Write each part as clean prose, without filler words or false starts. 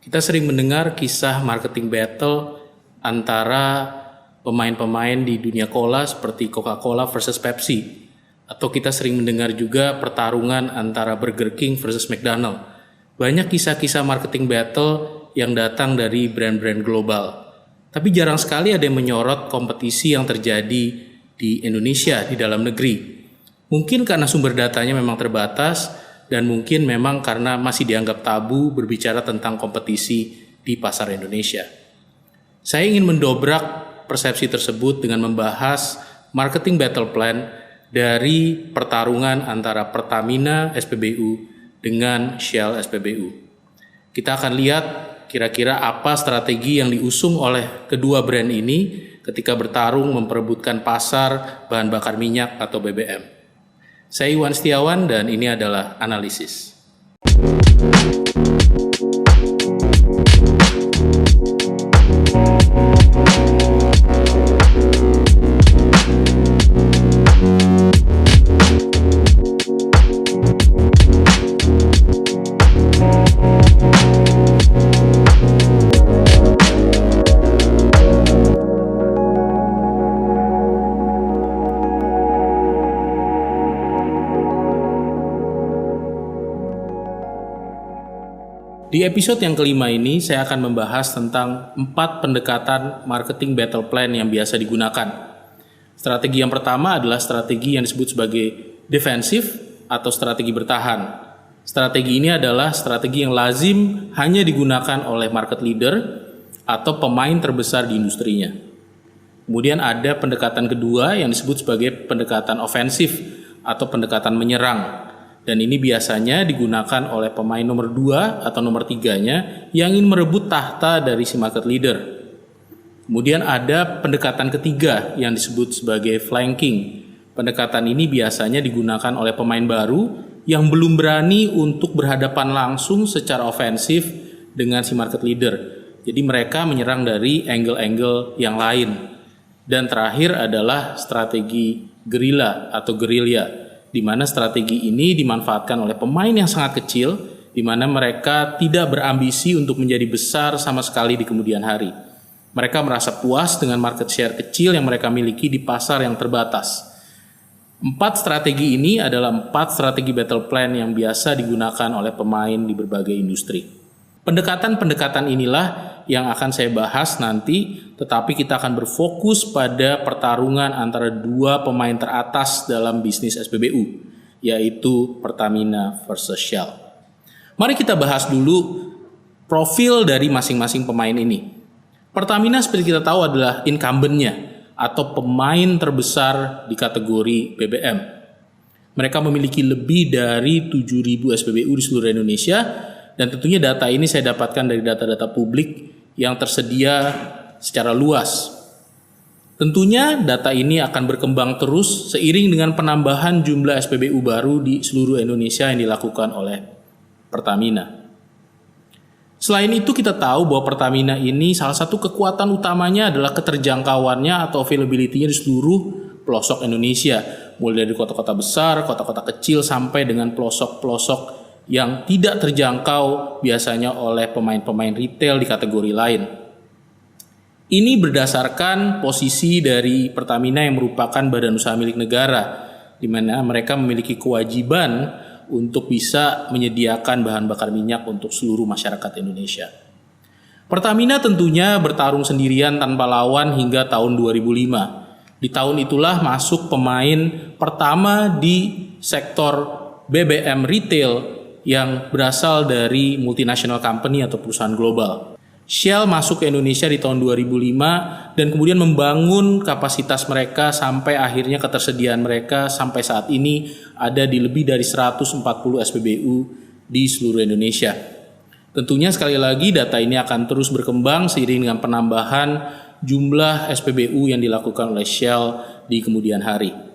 Kita sering mendengar kisah marketing battle antara pemain-pemain di dunia cola seperti Coca-Cola versus Pepsi. Atau kita sering mendengar juga pertarungan antara Burger King versus McDonald. Banyak kisah-kisah marketing battle yang datang dari brand-brand global. Tapi jarang sekali ada yang menyorot kompetisi yang terjadi di Indonesia, di dalam negeri. Mungkin karena sumber datanya memang terbatas, dan mungkin memang karena masih dianggap tabu berbicara tentang kompetisi di pasar Indonesia. Saya ingin mendobrak persepsi tersebut dengan membahas marketing battle plan dari pertarungan antara Pertamina SPBU dengan Shell SPBU. Kita akan lihat kira-kira apa strategi yang diusung oleh kedua brand ini ketika bertarung memperebutkan pasar bahan bakar minyak atau BBM. Saya Iwan Setiawan dan ini adalah Analisis. Di episode yang kelima ini, saya akan membahas tentang 4 pendekatan marketing battle plan yang biasa digunakan. Strategi yang pertama adalah strategi yang disebut sebagai defensif atau strategi bertahan. Strategi ini adalah strategi yang lazim hanya digunakan oleh market leader atau pemain terbesar di industrinya. Kemudian ada pendekatan kedua yang disebut sebagai pendekatan ofensif atau pendekatan menyerang. Dan ini biasanya digunakan oleh pemain nomor 2 atau nomor 3-nya yang ingin merebut tahta dari si market leader. Kemudian ada pendekatan ketiga yang disebut sebagai flanking. Pendekatan ini biasanya digunakan oleh pemain baru yang belum berani untuk berhadapan langsung secara ofensif dengan si market leader. Jadi mereka menyerang dari angle-angle yang lain. Dan terakhir adalah strategi gerila atau gerilya, di mana strategi ini dimanfaatkan oleh pemain yang sangat kecil, di mana mereka tidak berambisi untuk menjadi besar sama sekali di kemudian hari. Mereka merasa puas dengan market share kecil yang mereka miliki di pasar yang terbatas. 4 strategi ini adalah 4 strategi battle plan yang biasa digunakan oleh pemain di berbagai industri. Pendekatan-pendekatan inilah yang akan saya bahas nanti, tetapi kita akan berfokus pada pertarungan antara 2 pemain teratas dalam bisnis SPBU, yaitu Pertamina versus Shell. Mari kita bahas dulu profil dari masing-masing pemain ini. Pertamina seperti kita tahu adalah incumbent-nya atau pemain terbesar di kategori BBM. Mereka memiliki lebih dari 7.000 SPBU di seluruh Indonesia. Dan tentunya data ini saya dapatkan dari data-data publik yang tersedia secara luas. Tentunya data ini akan berkembang terus seiring dengan penambahan jumlah SPBU baru di seluruh Indonesia yang dilakukan oleh Pertamina. Selain itu kita tahu bahwa Pertamina ini salah satu kekuatan utamanya adalah keterjangkauannya atau availability-nya di seluruh pelosok Indonesia. Mulai dari kota-kota besar, kota-kota kecil sampai dengan pelosok-pelosok yang tidak terjangkau biasanya oleh pemain-pemain retail di kategori lain. Ini berdasarkan posisi dari Pertamina yang merupakan badan usaha milik negara, di mana mereka memiliki kewajiban untuk bisa menyediakan bahan bakar minyak untuk seluruh masyarakat Indonesia. Pertamina tentunya bertarung sendirian tanpa lawan hingga tahun 2005. Di tahun itulah masuk pemain pertama di sektor BBM retail yang berasal dari multinational company atau perusahaan global. Shell masuk ke Indonesia di tahun 2005 dan kemudian membangun kapasitas mereka sampai akhirnya ketersediaan mereka sampai saat ini ada di lebih dari 140 SPBU di seluruh Indonesia. Tentunya sekali lagi data ini akan terus berkembang seiring dengan penambahan jumlah SPBU yang dilakukan oleh Shell di kemudian hari.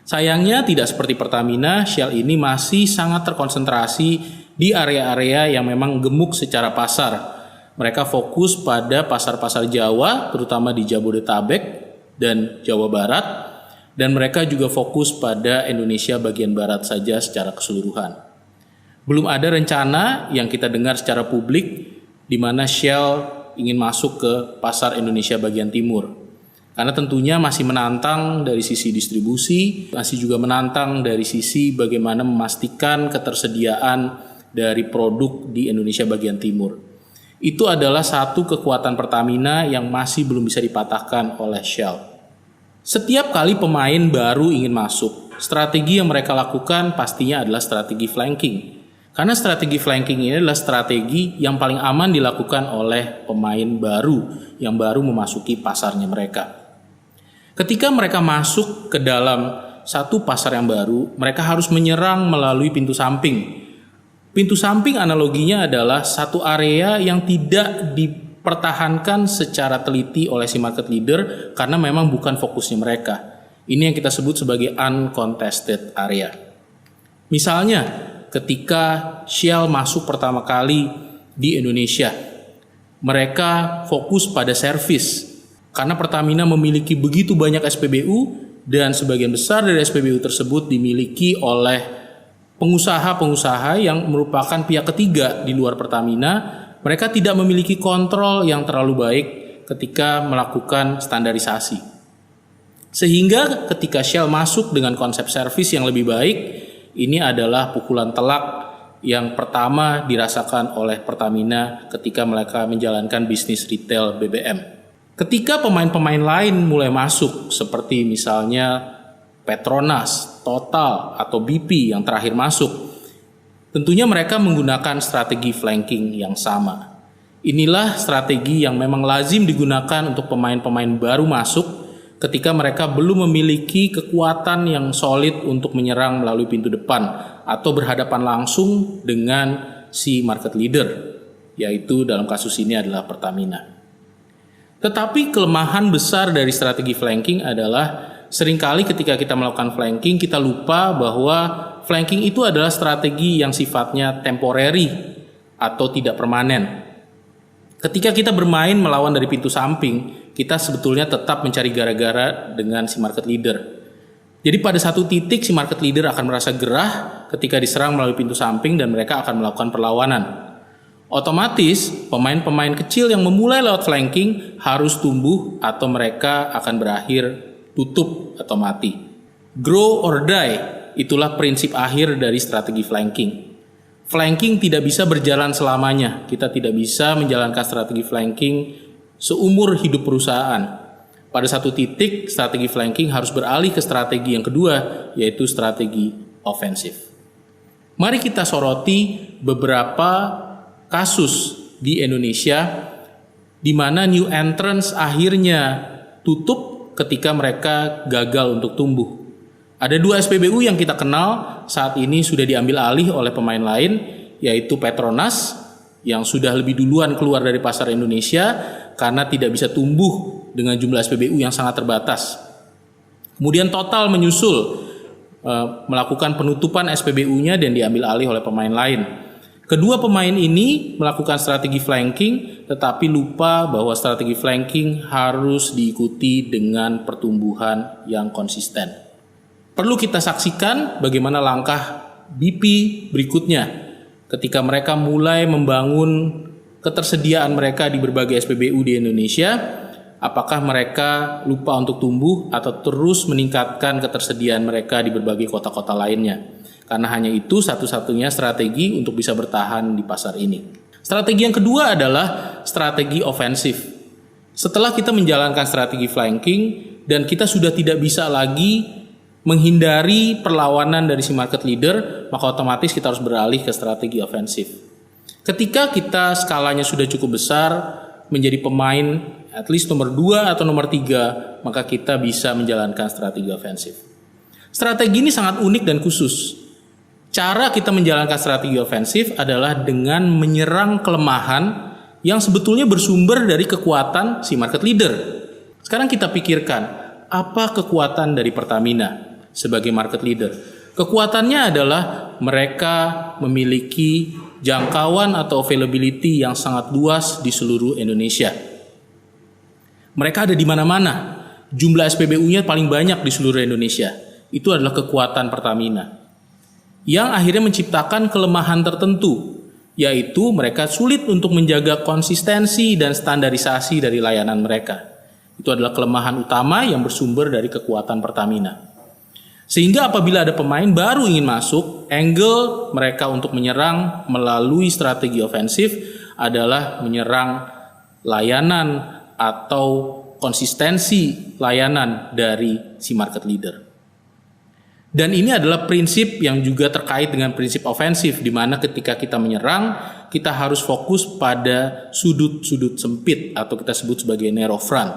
Sayangnya tidak seperti Pertamina, Shell ini masih sangat terkonsentrasi di area-area yang memang gemuk secara pasar. Mereka fokus pada pasar-pasar Jawa, terutama di Jabodetabek dan Jawa Barat, dan mereka juga fokus pada Indonesia bagian barat saja secara keseluruhan. Belum ada rencana yang kita dengar secara publik di mana Shell ingin masuk ke pasar Indonesia bagian timur. Karena tentunya masih menantang dari sisi distribusi, masih juga menantang dari sisi bagaimana memastikan ketersediaan dari produk di Indonesia bagian timur. Itu adalah satu kekuatan Pertamina yang masih belum bisa dipatahkan oleh Shell. Setiap kali pemain baru ingin masuk, strategi yang mereka lakukan pastinya adalah strategi flanking. Karena strategi flanking ini adalah strategi yang paling aman dilakukan oleh pemain baru yang baru memasuki pasarnya mereka. Ketika mereka masuk ke dalam satu pasar yang baru, mereka harus menyerang melalui pintu samping. Pintu samping analoginya adalah satu area yang tidak dipertahankan secara teliti oleh si market leader karena memang bukan fokusnya mereka. Ini yang kita sebut sebagai uncontested area. Misalnya, ketika Shell masuk pertama kali di Indonesia, mereka fokus pada servis. Karena Pertamina memiliki begitu banyak SPBU dan sebagian besar dari SPBU tersebut dimiliki oleh pengusaha-pengusaha yang merupakan pihak ketiga di luar Pertamina. Mereka tidak memiliki kontrol yang terlalu baik ketika melakukan standarisasi. Sehingga ketika Shell masuk dengan konsep servis yang lebih baik, ini adalah pukulan telak yang pertama dirasakan oleh Pertamina ketika mereka menjalankan bisnis retail BBM. Ketika pemain-pemain lain mulai masuk seperti misalnya Petronas, Total, atau BP yang terakhir masuk, tentunya mereka menggunakan strategi flanking yang sama. Inilah strategi yang memang lazim digunakan untuk pemain-pemain baru masuk ketika mereka belum memiliki kekuatan yang solid untuk menyerang melalui pintu depan atau berhadapan langsung dengan si market leader, yaitu dalam kasus ini adalah Pertamina. Tetapi kelemahan besar dari strategi flanking adalah seringkali ketika kita melakukan flanking, kita lupa bahwa flanking itu adalah strategi yang sifatnya temporary atau tidak permanen. Ketika kita bermain melawan dari pintu samping, kita sebetulnya tetap mencari gara-gara dengan si market leader. Jadi pada satu titik si market leader akan merasa gerah ketika diserang melalui pintu samping dan mereka akan melakukan perlawanan. Otomatis pemain-pemain kecil yang memulai lewat flanking harus tumbuh atau mereka akan berakhir tutup atau mati. Grow or die, itulah prinsip akhir dari strategi flanking. Flanking tidak bisa berjalan selamanya. Kita tidak bisa menjalankan strategi flanking seumur hidup perusahaan. Pada satu titik strategi flanking harus beralih ke strategi yang kedua, yaitu strategi ofensif. Mari kita soroti beberapa kasus di Indonesia di mana new entrants akhirnya tutup ketika mereka gagal untuk tumbuh. Ada dua SPBU yang kita kenal saat ini sudah diambil alih oleh pemain lain, yaitu Petronas yang sudah lebih duluan keluar dari pasar Indonesia karena tidak bisa tumbuh dengan jumlah SPBU yang sangat terbatas. Kemudian Total menyusul melakukan penutupan SPBU-nya dan diambil alih oleh pemain lain. Kedua pemain ini melakukan strategi flanking, tetapi lupa bahwa strategi flanking harus diikuti dengan pertumbuhan yang konsisten. Perlu kita saksikan bagaimana langkah BP berikutnya ketika mereka mulai membangun ketersediaan mereka di berbagai SPBU di Indonesia. Apakah mereka lupa untuk tumbuh atau terus meningkatkan ketersediaan mereka di berbagai kota-kota lainnya? Karena hanya itu satu-satunya strategi untuk bisa bertahan di pasar ini. Strategi yang kedua adalah strategi ofensif. Setelah kita menjalankan strategi flanking dan kita sudah tidak bisa lagi menghindari perlawanan dari si market leader, maka otomatis kita harus beralih ke strategi ofensif. Ketika kita skalanya sudah cukup besar, menjadi pemain at least nomor 2 atau nomor 3, maka kita bisa menjalankan strategi ofensif. Strategi ini sangat unik dan khusus. Cara kita menjalankan strategi ofensif adalah dengan menyerang kelemahan yang sebetulnya bersumber dari kekuatan si market leader. Sekarang kita pikirkan, apa kekuatan dari Pertamina sebagai market leader? Kekuatannya adalah mereka memiliki jangkauan atau availability yang sangat luas di seluruh Indonesia. Mereka ada di mana-mana. Jumlah SPBU-nya paling banyak di seluruh Indonesia. Itu adalah kekuatan Pertamina. Yang akhirnya menciptakan kelemahan tertentu. yaitu mereka sulit untuk menjaga konsistensi dan standarisasi dari layanan mereka. Itu adalah kelemahan utama yang bersumber dari kekuatan Pertamina. Sehingga apabila ada pemain baru ingin masuk, angle mereka untuk menyerang melalui strategi ofensif adalah menyerang layanan atau konsistensi layanan dari si market leader. Dan ini adalah prinsip yang juga terkait dengan prinsip ofensif, di mana ketika kita menyerang, kita harus fokus pada sudut-sudut sempit atau kita sebut sebagai narrow front.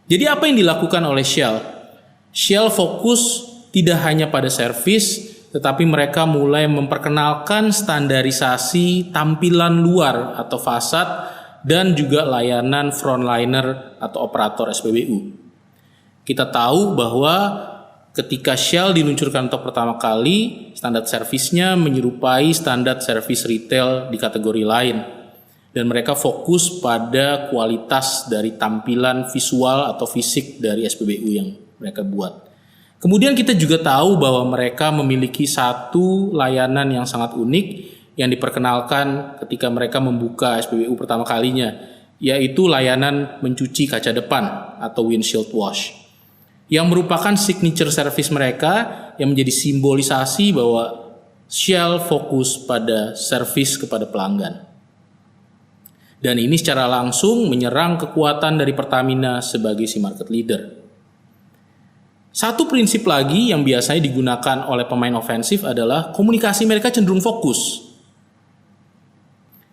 Jadi apa yang dilakukan oleh Shell? Shell fokus tidak hanya pada servis, tetapi mereka mulai memperkenalkan standarisasi tampilan luar atau fasad dan juga layanan frontliner atau operator SPBU. Kita tahu bahwa ketika Shell diluncurkan untuk pertama kali, standar servisnya menyerupai standar servis retail di kategori lain. Dan mereka fokus pada kualitas dari tampilan visual atau fisik dari SPBU yang mereka buat. Kemudian kita juga tahu bahwa mereka memiliki satu layanan yang sangat unik yang diperkenalkan ketika mereka membuka SPBU pertama kalinya, yaitu layanan mencuci kaca depan atau windshield wash, yang merupakan signature service mereka yang menjadi simbolisasi bahwa Shell fokus pada servis kepada pelanggan. Dan ini secara langsung menyerang kekuatan dari Pertamina sebagai si market leader. Satu prinsip lagi yang biasanya digunakan oleh pemain ofensif adalah komunikasi mereka cenderung fokus.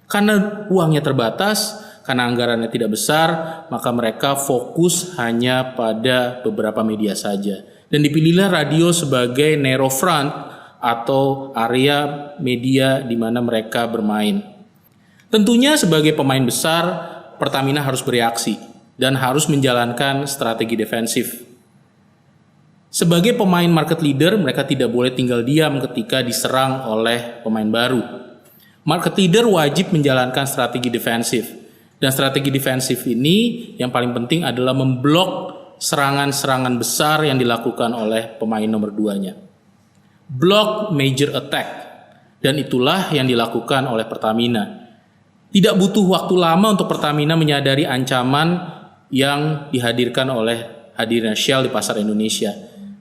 Karena uangnya terbatas, karena anggarannya tidak besar, maka mereka fokus hanya pada beberapa media saja. Dan dipilihlah radio sebagai narrow front atau area media di mana mereka bermain. Tentunya sebagai pemain besar, Pertamina harus bereaksi dan harus menjalankan strategi defensif. Sebagai pemain market leader, mereka tidak boleh tinggal diam ketika diserang oleh pemain baru. Market leader wajib menjalankan strategi defensif. Dan strategi defensif ini yang paling penting adalah memblok serangan-serangan besar yang dilakukan oleh pemain nomor 2-nya. Block major attack. Dan itulah yang dilakukan oleh Pertamina. Tidak butuh waktu lama untuk Pertamina menyadari ancaman yang dihadirkan oleh hadirnya Shell di pasar Indonesia.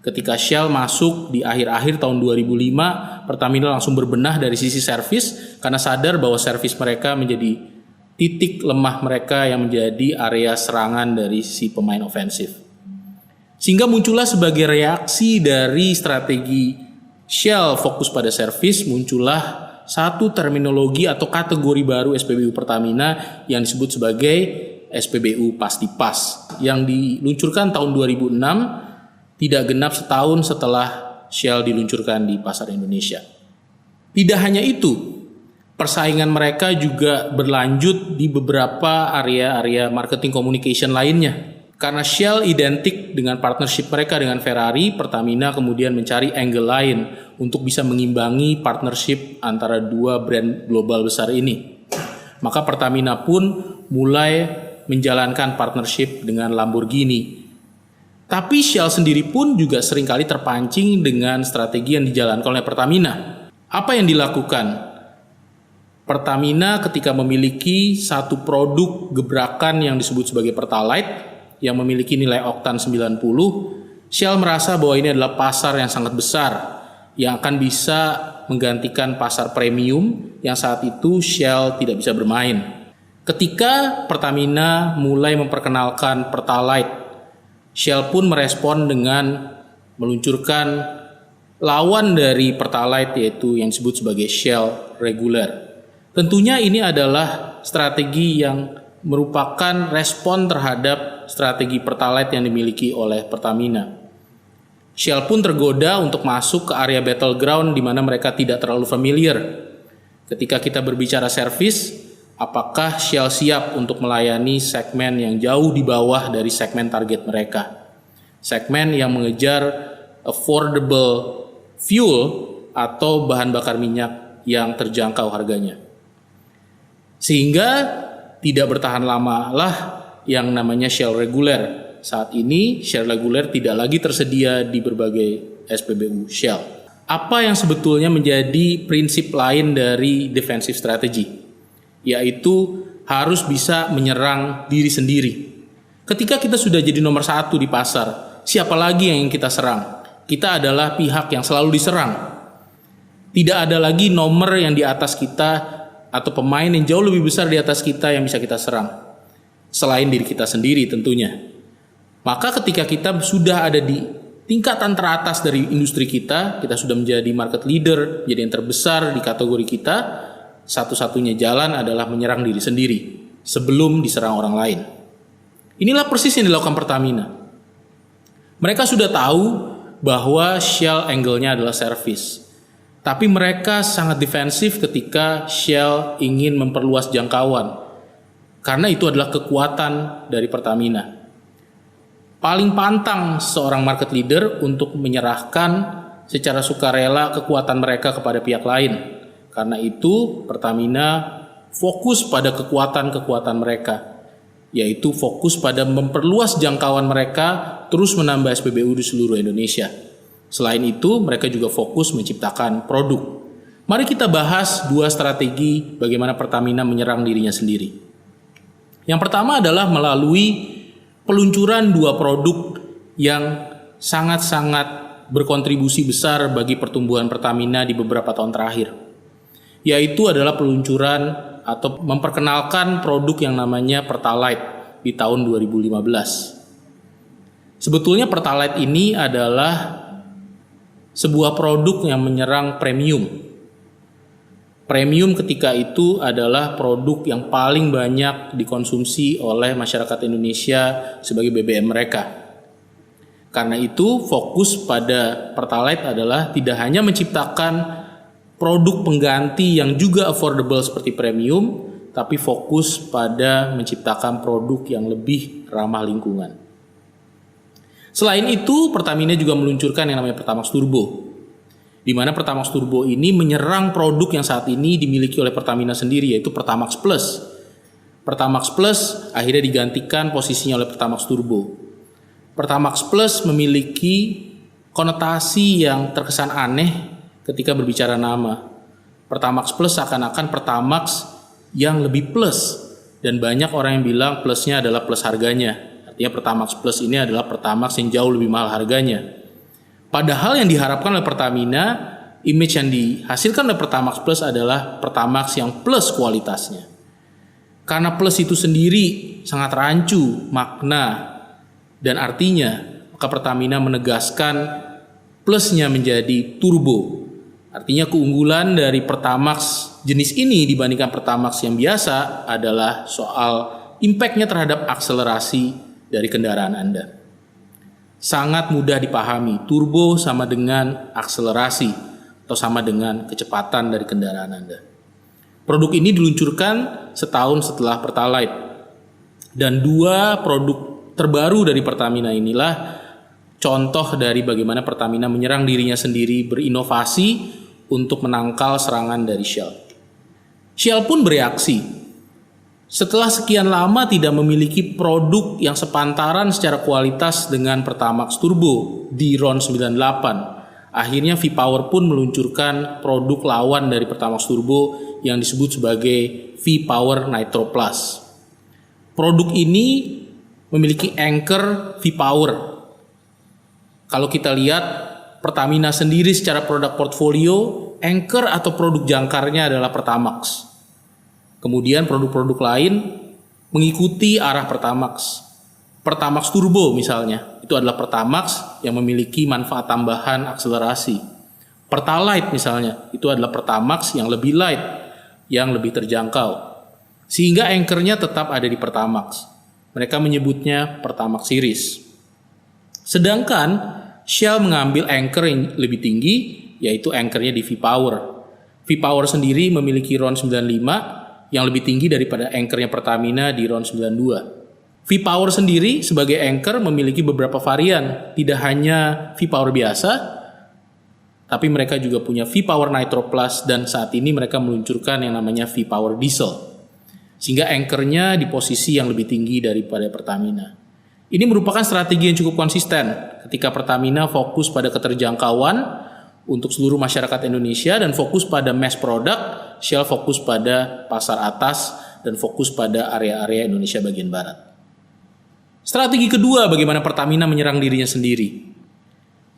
Ketika Shell masuk di akhir-akhir tahun 2005, Pertamina langsung berbenah dari sisi servis karena sadar bahwa servis mereka menjadi titik lemah mereka yang menjadi area serangan dari si pemain ofensif. Sehingga muncullah sebagai reaksi dari strategi Shell fokus pada servis, muncullah satu terminologi atau kategori baru SPBU Pertamina yang disebut sebagai SPBU Pasti Pas yang diluncurkan tahun 2006, tidak genap setahun setelah Shell diluncurkan di pasar Indonesia. Tidak hanya itu, persaingan mereka juga berlanjut di beberapa area-area marketing communication lainnya. Karena Shell identik dengan partnership mereka dengan Ferrari, Pertamina kemudian mencari angle lain untuk bisa mengimbangi partnership antara dua brand global besar ini. Maka Pertamina pun mulai menjalankan partnership dengan Lamborghini. Tapi Shell sendiri pun juga seringkali terpancing dengan strategi yang dijalankan oleh Pertamina. Apa yang dilakukan? Pertamina ketika memiliki satu produk gebrakan yang disebut sebagai Pertalite, yang memiliki nilai oktan 90, Shell merasa bahwa ini adalah pasar yang sangat besar yang akan bisa menggantikan pasar premium yang saat itu Shell tidak bisa bermain. Ketika Pertamina mulai memperkenalkan Pertalite, Shell pun merespon dengan meluncurkan lawan dari Pertalite yaitu yang disebut sebagai Shell Regular. Tentunya ini adalah strategi yang merupakan respon terhadap strategi Pertalite yang dimiliki oleh Pertamina. Shell pun tergoda untuk masuk ke area battleground di mana mereka tidak terlalu familiar. Ketika kita berbicara servis, apakah Shell siap untuk melayani segmen yang jauh di bawah dari segmen target mereka? Segmen yang mengejar affordable fuel atau bahan bakar minyak yang terjangkau harganya. Sehingga tidak bertahan lama lah yang namanya Shell Regular. Saat ini Shell Regular tidak lagi tersedia di berbagai SPBU Shell. apa yang sebetulnya menjadi prinsip lain dari defensive strategy, yaitu harus bisa menyerang diri sendiri. Ketika kita sudah jadi nomor 1 di pasar, siapa lagi yang ingin kita serang? Kita adalah pihak yang selalu diserang. Tidak ada lagi nomor yang di atas kita atau pemain yang jauh lebih besar di atas kita yang bisa kita serang, selain diri kita sendiri tentunya. Maka ketika kita sudah ada di tingkatan teratas dari industri kita sudah menjadi market leader, jadi yang terbesar di kategori kita, satu-satunya jalan adalah menyerang diri sendiri sebelum diserang orang lain. Inilah persis yang dilakukan Pertamina. Mereka sudah tahu bahwa Shell angle-nya adalah service. Tapi mereka sangat defensif ketika Shell ingin memperluas jangkauan. Karena itu adalah kekuatan dari Pertamina. Paling pantang seorang market leader untuk menyerahkan secara sukarela kekuatan mereka kepada pihak lain. Karena itu Pertamina fokus pada kekuatan-kekuatan mereka, yaitu fokus pada memperluas jangkauan mereka, terus menambah SPBU di seluruh Indonesia. Selain itu, mereka juga fokus menciptakan produk. Mari kita bahas 2 strategi bagaimana Pertamina menyerang dirinya sendiri. Yang pertama adalah melalui peluncuran 2 produk yang sangat-sangat berkontribusi besar bagi pertumbuhan Pertamina di beberapa tahun terakhir. Yaitu adalah peluncuran atau memperkenalkan produk yang namanya Pertalite di tahun 2015. Sebetulnya Pertalite ini adalah sebuah produk yang menyerang premium. Premium ketika itu adalah produk yang paling banyak dikonsumsi oleh masyarakat Indonesia sebagai BBM mereka. Karena itu fokus pada Pertalite adalah tidak hanya menciptakan produk pengganti yang juga affordable seperti premium, tapi fokus pada menciptakan produk yang lebih ramah lingkungan. Selain itu, Pertamina juga meluncurkan yang namanya Pertamax Turbo, di mana Pertamax Turbo ini menyerang produk yang saat ini dimiliki oleh Pertamina sendiri, yaitu Pertamax Plus. Pertamax Plus akhirnya digantikan posisinya oleh Pertamax Turbo. Pertamax Plus memiliki konotasi yang terkesan aneh ketika berbicara nama. Pertamax Plus seakan-akan Pertamax yang lebih plus, dan banyak orang yang bilang plusnya adalah plus harganya. Artinya Pertamax Plus ini adalah Pertamax yang jauh lebih mahal harganya. Padahal yang diharapkan oleh Pertamina, image yang dihasilkan oleh Pertamax Plus adalah Pertamax yang plus kualitasnya. Karena plus itu sendiri sangat rancu makna dan artinya, maka Pertamina menegaskan plusnya menjadi turbo. Artinya keunggulan dari Pertamax jenis ini dibandingkan Pertamax yang biasa adalah soal impact-nya terhadap akselerasi dari kendaraan Anda. Sangat mudah dipahami, turbo sama dengan akselerasi atau sama dengan kecepatan dari kendaraan Anda. Produk ini diluncurkan setahun setelah Pertalite. Dan 2 produk terbaru dari Pertamina inilah contoh dari bagaimana Pertamina menyerang dirinya sendiri, berinovasi untuk menangkal serangan dari Shell. Shell pun bereaksi. Setelah sekian lama tidak memiliki produk yang sepantaran secara kualitas dengan Pertamax Turbo di RON 98, akhirnya V-Power pun meluncurkan produk lawan dari Pertamax Turbo yang disebut sebagai V-Power Nitro Plus. Produk ini memiliki anchor V-Power. Kalau kita lihat Pertamina sendiri secara produk portfolio, anchor atau produk jangkarnya adalah Pertamax. Kemudian produk-produk lain mengikuti arah Pertamax. Pertamax Turbo misalnya, itu adalah Pertamax yang memiliki manfaat tambahan akselerasi. Pertalite misalnya, itu adalah Pertamax yang lebih light, yang lebih terjangkau. Sehingga anchornya tetap ada di Pertamax. Mereka menyebutnya Pertamax Series. Sedangkan Shell mengambil anchor yang lebih tinggi, yaitu anchornya di V-Power. V-Power sendiri memiliki RON 95 yang lebih tinggi daripada anchornya Pertamina di RON 92. V-Power sendiri sebagai anchor memiliki beberapa varian, tidak hanya V-Power biasa, tapi mereka juga punya V-Power Nitro Plus dan saat ini mereka meluncurkan yang namanya V-Power Diesel. Sehingga anchornya di posisi yang lebih tinggi daripada Pertamina. Ini merupakan strategi yang cukup konsisten ketika Pertamina fokus pada keterjangkauan untuk seluruh masyarakat Indonesia dan fokus pada mass product, Shell fokus pada pasar atas dan fokus pada area-area Indonesia bagian barat. Strategi kedua, bagaimana Pertamina menyerang dirinya sendiri.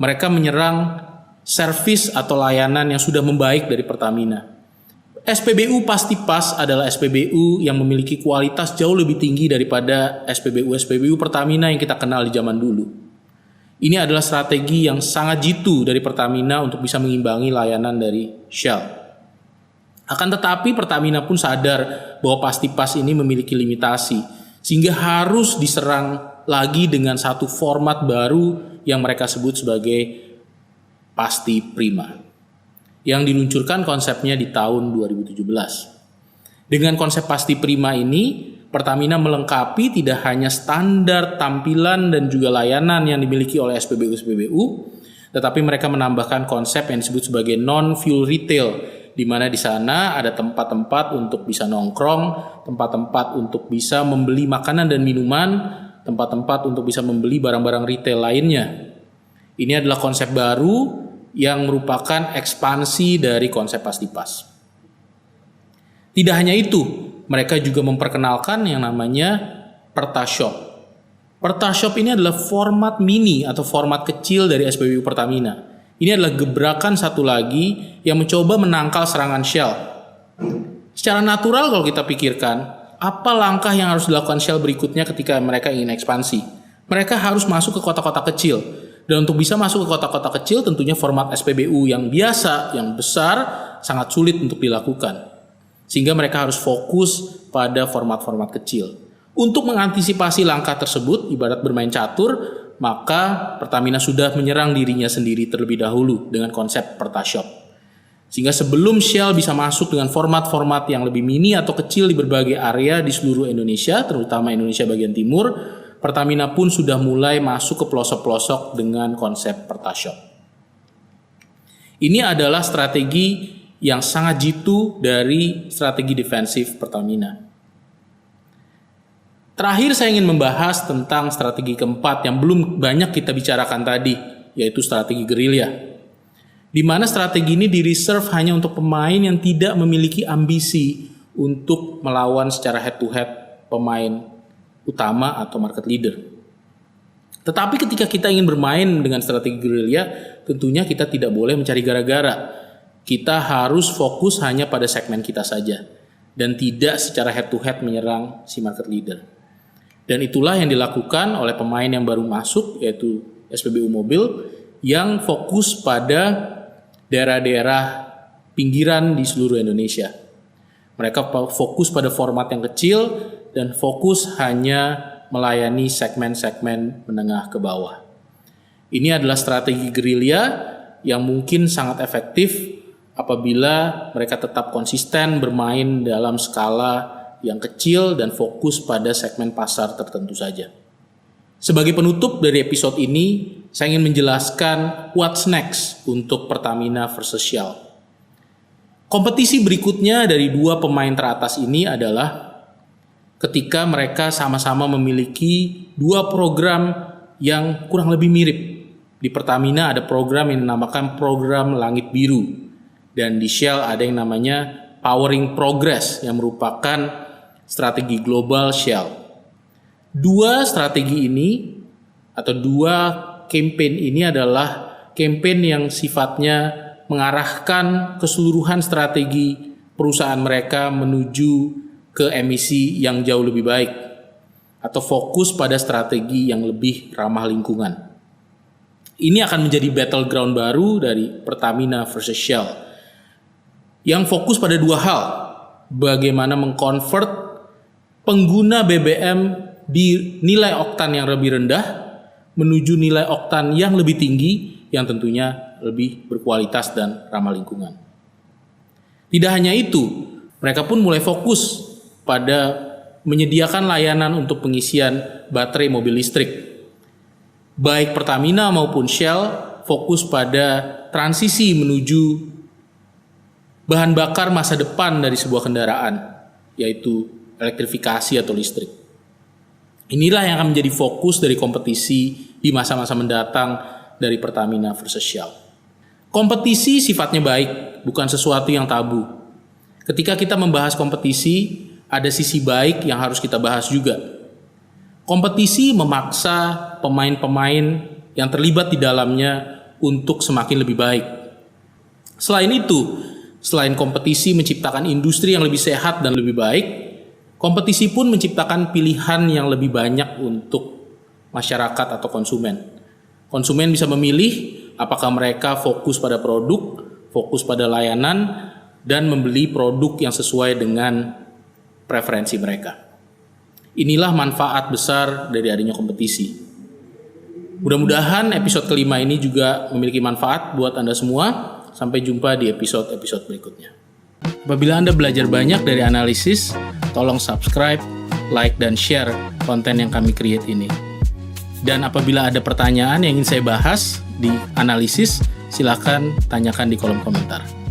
Mereka menyerang servis atau layanan yang sudah membaik dari Pertamina. SPBU Pasti Pas adalah SPBU yang memiliki kualitas jauh lebih tinggi daripada SPBU Pertamina yang kita kenal di zaman dulu. Ini adalah strategi yang sangat jitu dari Pertamina untuk bisa mengimbangi layanan dari Shell. Akan tetapi Pertamina pun sadar bahwa Pasti Pas ini memiliki limitasi, sehingga harus diserang lagi dengan satu format baru yang mereka sebut sebagai Pasti Prima, yang diluncurkan konsepnya di tahun 2017. Dengan konsep Pasti Prima ini, Pertamina melengkapi tidak hanya standar tampilan dan juga layanan yang dimiliki oleh SPBU, tetapi mereka menambahkan konsep yang disebut sebagai non-fuel retail, di mana di sana ada tempat-tempat untuk bisa nongkrong, tempat-tempat untuk bisa membeli makanan dan minuman, tempat-tempat untuk bisa membeli barang-barang retail lainnya. Ini adalah konsep baru yang merupakan ekspansi dari konsep Pasti Pas. Tidak hanya itu, mereka juga memperkenalkan yang namanya Pertashop. Pertashop ini adalah format mini atau format kecil dari SPBU Pertamina. Ini adalah gebrakan satu lagi yang mencoba menangkal serangan Shell. Secara natural kalau kita pikirkan, apa langkah yang harus dilakukan Shell berikutnya ketika mereka ingin ekspansi? Mereka harus masuk ke kota-kota kecil. Dan untuk bisa masuk ke kota-kota kecil tentunya format SPBU yang biasa, yang besar, sangat sulit untuk dilakukan. Sehingga mereka harus fokus pada format-format kecil. Untuk mengantisipasi langkah tersebut, ibarat bermain catur, maka Pertamina sudah menyerang dirinya sendiri terlebih dahulu dengan konsep Pertashop. Sehingga sebelum Shell bisa masuk dengan format-format yang lebih mini atau kecil di berbagai area di seluruh Indonesia, terutama Indonesia bagian timur, Pertamina pun sudah mulai masuk ke pelosok-pelosok dengan konsep Pertashop. Ini adalah strategi yang sangat jitu dari strategi defensif Pertamina. Terakhir saya ingin membahas tentang strategi keempat yang belum banyak kita bicarakan tadi, yaitu strategi gerilya. Di mana strategi ini di-reserve hanya untuk pemain yang tidak memiliki ambisi untuk melawan secara head-to-head pemain utama atau market leader. Tetapi ketika kita ingin bermain dengan strategi gerilya, tentunya kita tidak boleh mencari gara-gara. Kita harus fokus hanya pada segmen kita saja dan tidak secara head-to-head menyerang si market leader. Dan itulah yang dilakukan oleh pemain yang baru masuk, yaitu SPBU Mobil, yang fokus pada daerah-daerah pinggiran di seluruh Indonesia. Mereka fokus pada format yang kecil dan fokus hanya melayani segmen-segmen menengah ke bawah. Ini adalah strategi gerilya yang mungkin sangat efektif apabila mereka tetap konsisten bermain dalam skala yang kecil dan fokus pada segmen pasar tertentu saja. Sebagai penutup dari episode ini, saya ingin menjelaskan what's next untuk Pertamina versus Shell. Kompetisi berikutnya dari dua pemain teratas ini adalah ketika mereka sama-sama memiliki dua program yang kurang lebih mirip. Di Pertamina ada program yang dinamakan program Langit Biru, dan di Shell ada yang namanya Powering Progress yang merupakan strategi global Shell. Dua strategi ini atau dua campaign ini adalah campaign yang sifatnya mengarahkan keseluruhan strategi perusahaan mereka menuju ke emisi yang jauh lebih baik atau fokus pada strategi yang lebih ramah lingkungan. Ini akan menjadi battleground baru dari Pertamina versus Shell yang fokus pada dua hal: bagaimana mengkonvert pengguna BBM di nilai oktan yang lebih rendah menuju nilai oktan yang lebih tinggi yang tentunya lebih berkualitas dan ramah lingkungan. Tidak hanya itu, mereka pun mulai fokus pada menyediakan layanan untuk pengisian baterai mobil listrik. Baik Pertamina maupun Shell fokus pada transisi menuju bahan bakar masa depan dari sebuah kendaraan, yaitu elektrifikasi atau listrik. Inilah yang akan menjadi fokus dari kompetisi di masa-masa mendatang dari Pertamina versus Shell. Kompetisi sifatnya baik, bukan sesuatu yang tabu. Ketika kita membahas kompetisi, ada sisi baik yang harus kita bahas juga. Kompetisi memaksa pemain-pemain yang terlibat di dalamnya untuk semakin lebih baik. Selain itu, selain kompetisi menciptakan industri yang lebih sehat dan lebih baik, kompetisi pun menciptakan pilihan yang lebih banyak untuk masyarakat atau konsumen. Konsumen bisa memilih apakah mereka fokus pada produk, fokus pada layanan, dan membeli produk yang sesuai dengan preferensi mereka. Inilah manfaat besar dari adanya kompetisi. Mudah-mudahan episode kelima ini juga memiliki manfaat buat Anda semua. Sampai jumpa di episode-episode berikutnya. Apabila Anda belajar banyak dari analisis, tolong subscribe, like, dan share konten yang kami create ini. Dan apabila ada pertanyaan yang ingin saya bahas di analisis, silakan tanyakan di kolom komentar.